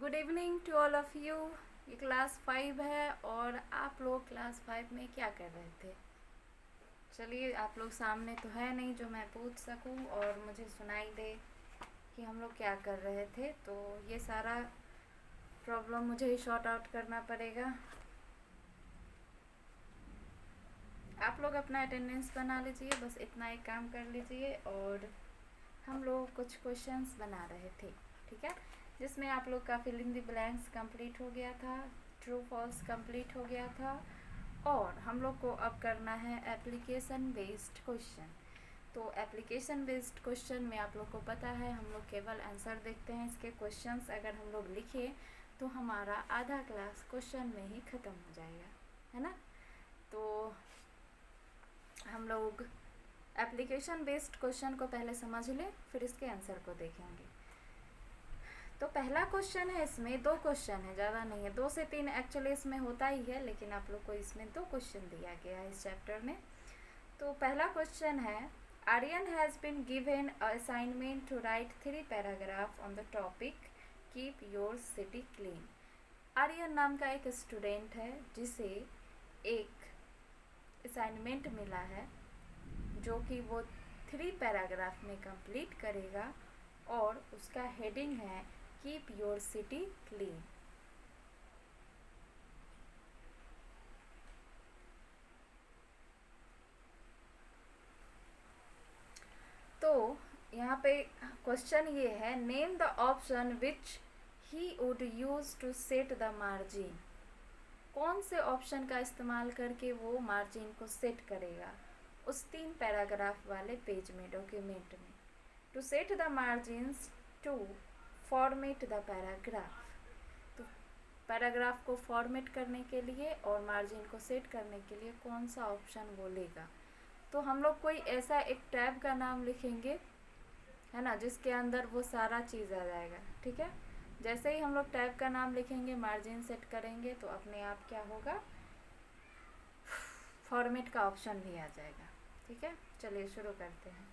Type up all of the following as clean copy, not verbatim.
Good evening to all of you. ये class 5 है और आप लोग क्लास 5 में क्या कर रहे थे? चलिए, आप लोग सामने तो है नहीं जो मैं पूछ सकूं और मुझे सुनाई दे कि हम लोग क्या कर रहे थे, तो ये सारा प्रॉब्लम मुझे ही शॉर्ट आउट करना पड़ेगा। आप लोग अपना अटेंडेंस बना लीजिए, बस इतना ही काम कर लीजिए। और हम लोग कुछ क्वेश्चंस बना रहे थे, ठीक है, जिसमें आप लोग का fill in the blanks complete हो गया था, ट्रू फॉल्स कंप्लीट हो गया था, और हम लोग को अब करना है एप्लीकेशन बेस्ड क्वेश्चन। तो एप्लीकेशन बेस्ड क्वेश्चन में आप लोग को पता है हम लोग केवल आंसर देखते हैं। इसके क्वेश्चंस अगर हम लोग लिखें तो हमारा आधा क्लास क्वेश्चन में ही ख़त्म हो जाएगा, है ना। तो हम लोग एप्लीकेशन बेस्ड क्वेश्चन को पहले समझ लें, फिर इसके आंसर को देखेंगे। तो पहला क्वेश्चन है, इसमें दो क्वेश्चन है, ज़्यादा नहीं है, 2 से 3 एक्चुअली इसमें होता ही है, लेकिन आप लोग को इसमें 2 क्वेश्चन दिया गया है इस चैप्टर में। तो पहला क्वेश्चन है, Aryan has been given assignment to write 3 paragraph on the topic keep your city clean. Aryan नाम का एक स्टूडेंट है जिसे एक असाइनमेंट मिला है जो कि वो 3 पैराग्राफ में कंप्लीट करेगा, और उसका हेडिंग है कीप योर सिटी क्लीन। तो यहाँ पे क्वेश्चन ये है, name the option which he would use to set the margin. कौन से ऑप्शन का इस्तेमाल करके वो मार्जिन को सेट करेगा उस 3 पैराग्राफ वाले पेज में, डॉक्यूमेंट में। To set the margins to format the paragraph. तो पैराग्राफ को फॉर्मेट करने के लिए और मार्जिन को सेट करने के लिए कौन सा ऑप्शन वो लेगा। तो हम लोग कोई ऐसा एक टैब का नाम लिखेंगे, है ना, जिसके अंदर वो सारा चीज़ आ जाएगा, ठीक है। जैसे ही हम लोग टैब का नाम लिखेंगे, मार्जिन सेट करेंगे, तो अपने आप क्या होगा, फॉर्मेट का ऑप्शन भी आ जाएगा, ठीक है। चलिए शुरू करते हैं।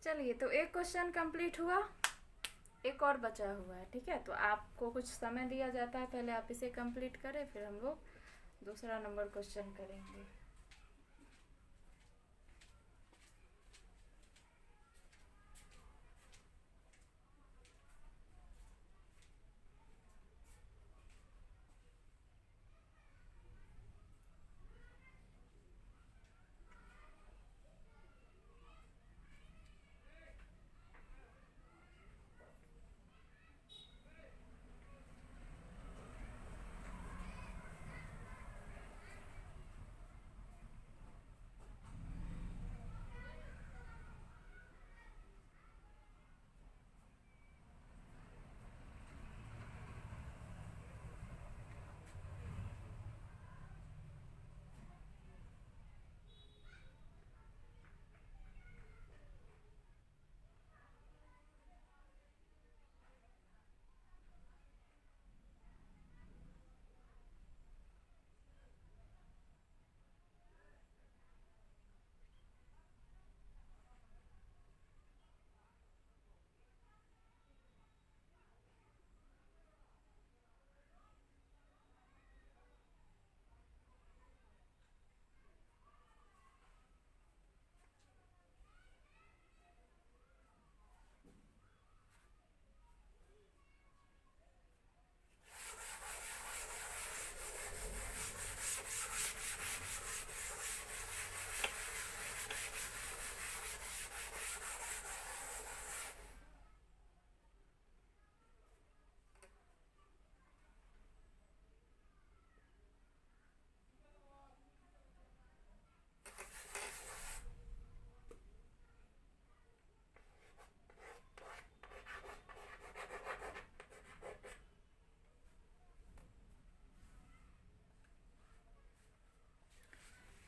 चलिए, तो एक क्वेश्चन कंप्लीट हुआ, एक और बचा हुआ है। ठीक है, तो आपको कुछ समय दिया जाता है, पहले आप इसे कंप्लीट करें, फिर हम लोग दूसरा नंबर क्वेश्चन करेंगे।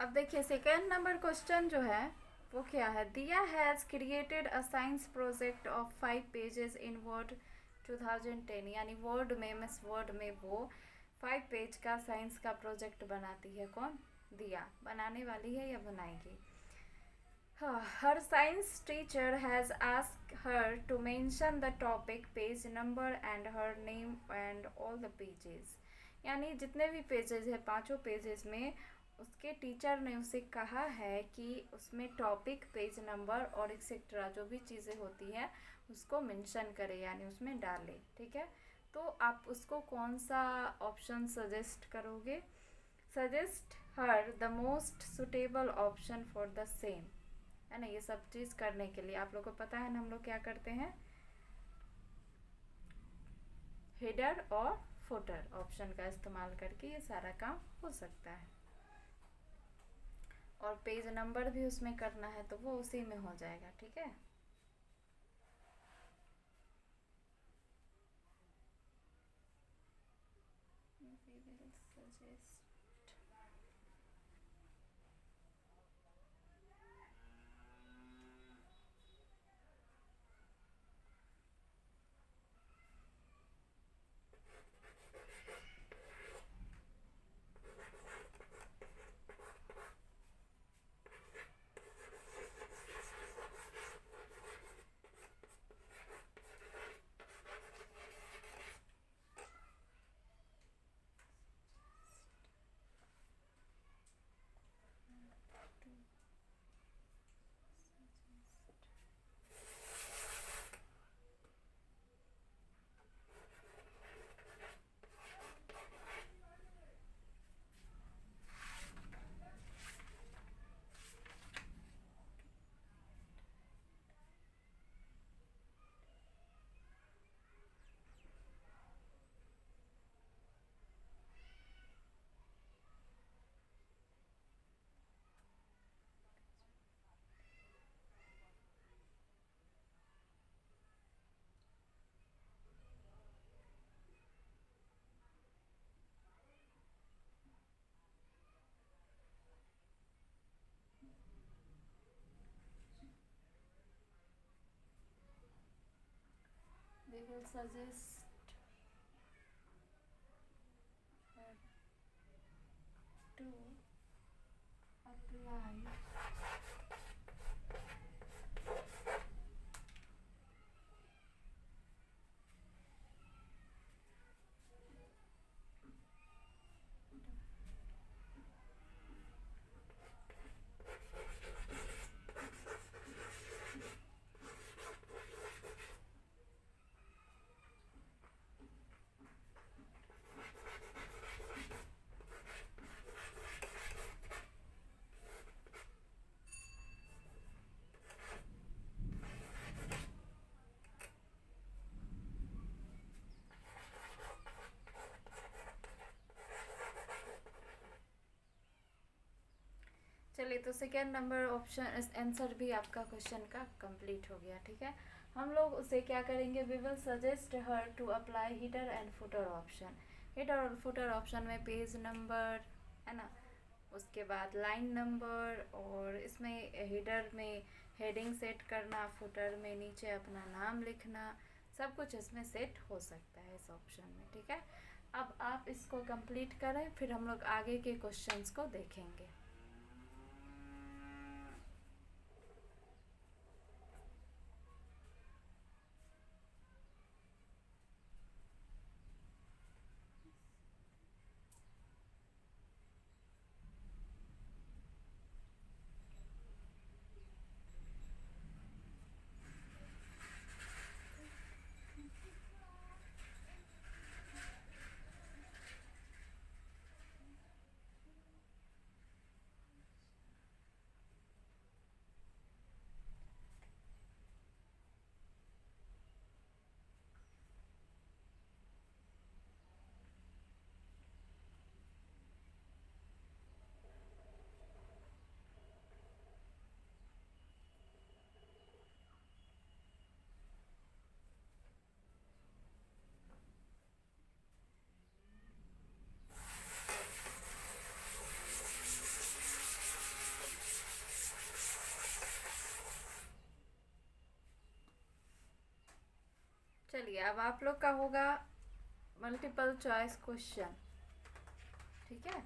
अब देखिए, सेकेंड नंबर क्वेश्चन जो है वो क्या है। दिया has created a science project of 5 pages in word 2010, यानी वर्ड में, मिस वर्ड में वो 5 पेज का साइंस का प्रोजेक्ट बनाती है। कौन? दिया। बनाने वाली है या बनाएगी? Her science teacher has asked her to mention the topic, page number and her name and all the pages, यानी जितने भी पेजेस है, 5 पेजेस में उसके टीचर ने उसे कहा है कि उसमें टॉपिक, पेज नंबर और एक्सेट्रा जो भी चीज़ें होती हैं उसको मेंशन करे, यानी उसमें डाले। ठीक है, तो आप उसको कौन सा ऑप्शन सजेस्ट करोगे? Suggest her the most suitable option for the same, है ना। ये सब चीज़ करने के लिए आप लोग को पता है ना, हम लोग क्या करते हैं, हेडर और फुटर ऑप्शन का इस्तेमाल करके ये सारा काम हो सकता है। और पेज नंबर भी उसमें करना है तो वो उसी में हो जाएगा। ठीक है, will suggest her to apply चलिए, तो सेकेंड नंबर ऑप्शन आंसर भी आपका क्वेश्चन का कंप्लीट हो गया। ठीक है, हम लोग उसे क्या करेंगे, we will suggest her to apply heater and footer option. Heater और फुटर ऑप्शन में पेज नंबर है ना, उसके बाद लाइन नंबर, और इसमें हीटर में हेडिंग सेट करना, फुटर में नीचे अपना नाम लिखना, सब कुछ इसमें सेट हो सकता है इस ऑप्शन में। ठीक है, अब आप इसको कंप्लीट करें, फिर हम लोग आगे के क्वेश्चंस को देखेंगे। चलिए, अब आप लोग का होगा मल्टीपल चॉइस क्वेश्चन। ठीक है,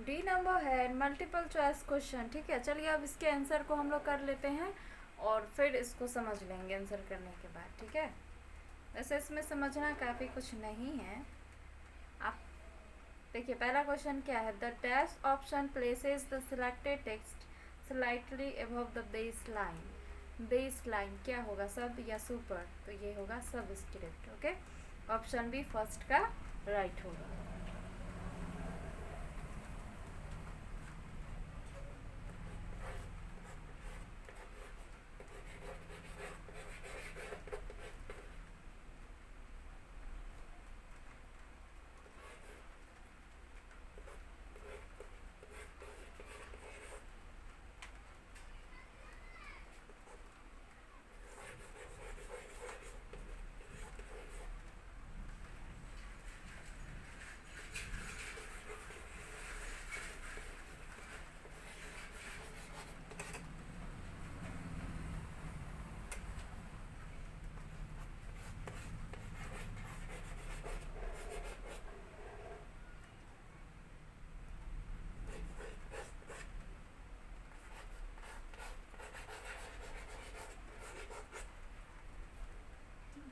डी नंबर है मल्टीपल चॉइस क्वेश्चन। ठीक है, चलिए अब इसके आंसर को हम लोग कर लेते हैं और फिर इसको समझ लेंगे आंसर करने के बाद। ठीक है, वैसे इसमें समझना काफ़ी कुछ नहीं है। आप देखिए, पहला क्वेश्चन क्या है, the dash option places the selected text slightly above the base line. Base line क्या होगा, सब या सुपर, तो ये होगा subscript. Okay, option B first का राइट होगा।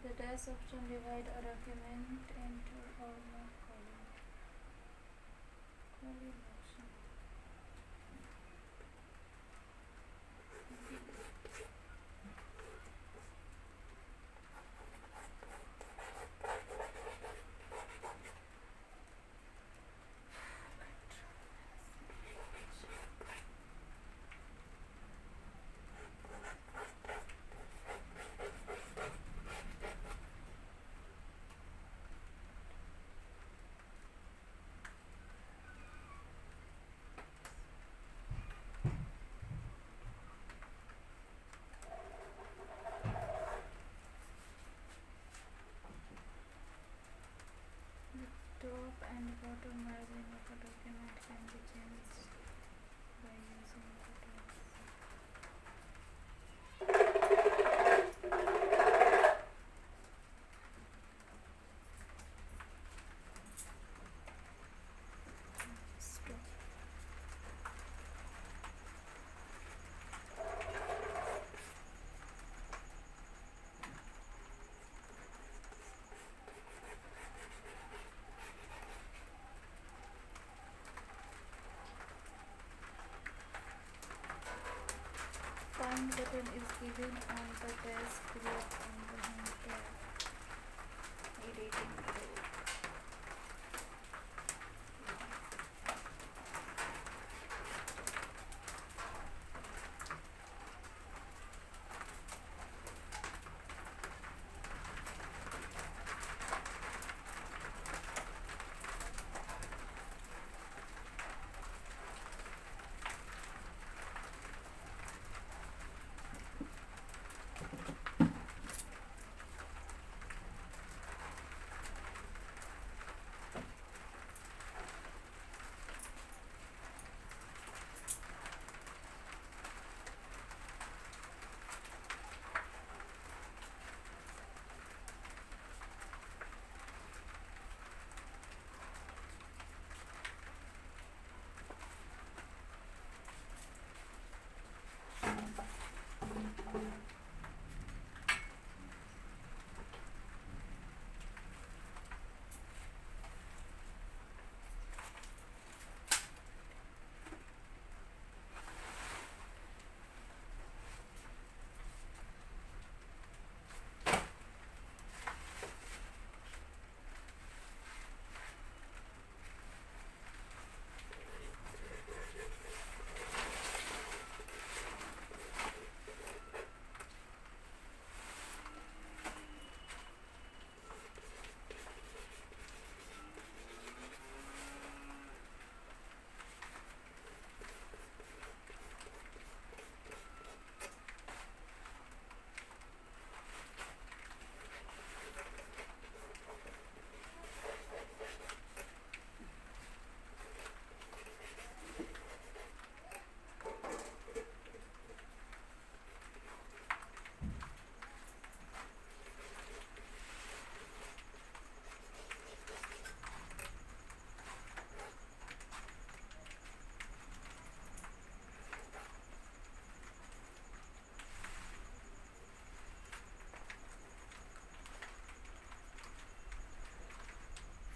The dash option divide a document into all column. Column option. button is given on the desk group on the home tab. Editing group.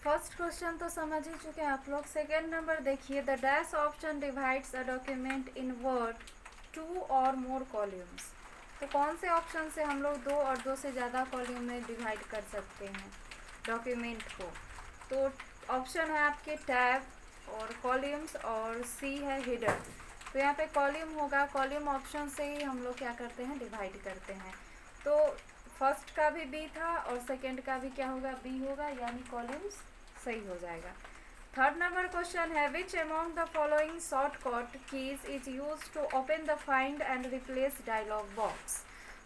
First question तो समझ ही चुके हैं आप लोग। Second number देखिए, the dash option divides a document in word 2 और मोर columns. तो कौन से ऑप्शन से हम लोग 2 और 2 से ज़्यादा कॉलम में डिवाइड कर सकते हैं डॉक्यूमेंट को? तो ऑप्शन है आपके टैब और कॉलम्स और सी है हिडन। तो यहाँ पे कॉलम होगा, कॉलम ऑप्शन से ही हम लोग क्या करते हैं, डिवाइड करते हैं। तो फर्स्ट का भी बी था और सेकंड का भी क्या होगा, बी होगा, यानी कॉलम्स सही हो जाएगा। थर्ड नंबर क्वेश्चन है, which among the following shortcut keys is use to open the find and replace dialog box.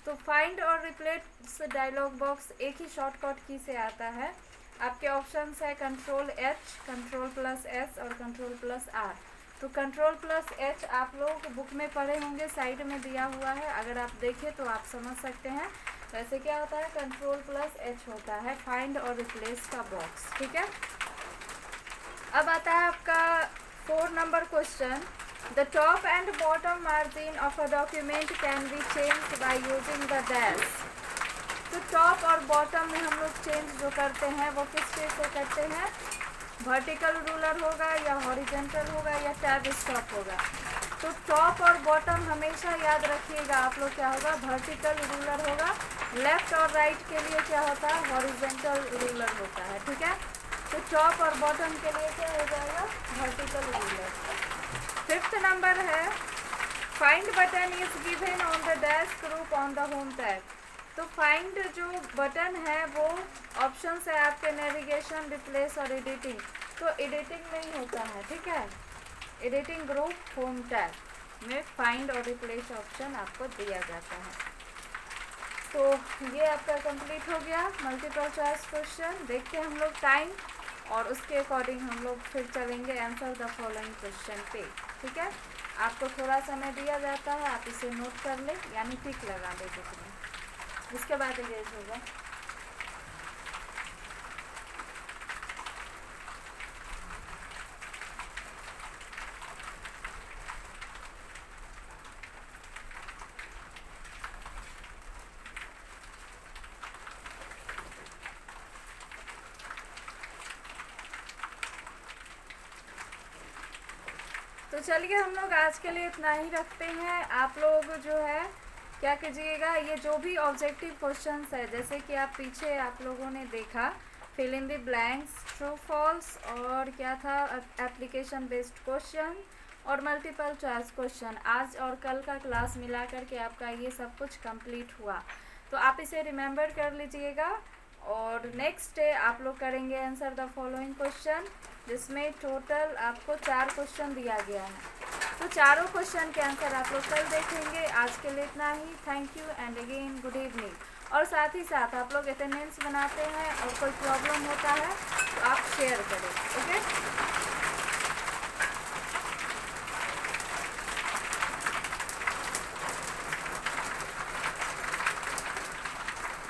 तो फाइंड और रिप्लेस डायलॉग बॉक्स एक ही शॉर्टकट की से आता है। आपके ऑप्शंस है Ctrl+H, Ctrl+S और Ctrl+R। तो Ctrl+H आप लोग बुक में पढ़े होंगे, साइड में दिया हुआ है, अगर आप देखें तो आप समझ सकते हैं। वैसे क्या होता है, Ctrl+H होता है फाइंड और रिप्लेस का बॉक्स, ठीक है। अब आता है आपका 4 number question, the top and bottom margin of a document can be changed by using the dash. तो टॉप और बॉटम में हम लोग चेंज जो करते हैं वो किस चीज़ से करते हैं, वर्टिकल रूलर होगा या हॉरिजेंटल होगा या टैब स्टॉप होगा। तो टॉप और बॉटम हमेशा याद रखिएगा आप लोग, क्या होगा, वर्टिकल रूलर होगा। लेफ्ट और राइट के लिए क्या होता है, हॉरिजेंटल रूलर होता है, ठीक है। तो टॉप और बॉटम के लिए क्या हो जाएगा, वर्टिकल रूलर। फिफ्थ नंबर है, find button is given on the dash group on the home tab. तो फाइंड जो बटन है वो ऑप्शन है आपके नेविगेशन, रिप्लेस और एडिटिंग। तो एडिटिंग नहीं होता है, ठीक है। एडिटिंग ग्रुप होम टैब में फाइंड और रिप्लेस ऑप्शन आपको दिया जाता है। तो ये आपका कंप्लीट हो गया मल्टीपल चॉइस क्वेश्चन। देखते हैं हम लोग टाइम और उसके अकॉर्डिंग हम लोग फिर चलेंगे आंसर द फॉलोइंग क्वेश्चन पे, ठीक है। आपको थोड़ा समय दिया जाता है, आप इसे नोट कर ले, यानी टिक लगा ले बुक में, उसके बाद एंगेज होगा। तो चलिए हम लोग आज के लिए इतना ही रखते हैं। आप लोग जो है क्या कीजिएगा, ये जो भी ऑब्जेक्टिव क्वेश्चंस है, जैसे कि आप पीछे आप लोगों ने देखा fill in the blanks, true false, और क्या था एप्लीकेशन बेस्ड क्वेश्चन और मल्टीपल चॉइस क्वेश्चन, आज और कल का क्लास मिला करके आपका ये सब कुछ कंप्लीट हुआ। तो आप इसे रिमेंबर कर लीजिएगा। और नेक्स्ट डे आप लोग करेंगे आंसर द फॉलोइंग क्वेश्चन, जिसमें टोटल आपको 4 क्वेश्चन दिया गया है। तो चारों क्वेश्चन के आंसर आप लोग कल देखेंगे। आज के लिए इतना ही। Thank you and again good evening. और साथ ही साथ आप लोग अटेंडेंस बनाते हैं और कोई प्रॉब्लम होता है तो आप शेयर करें। ओके।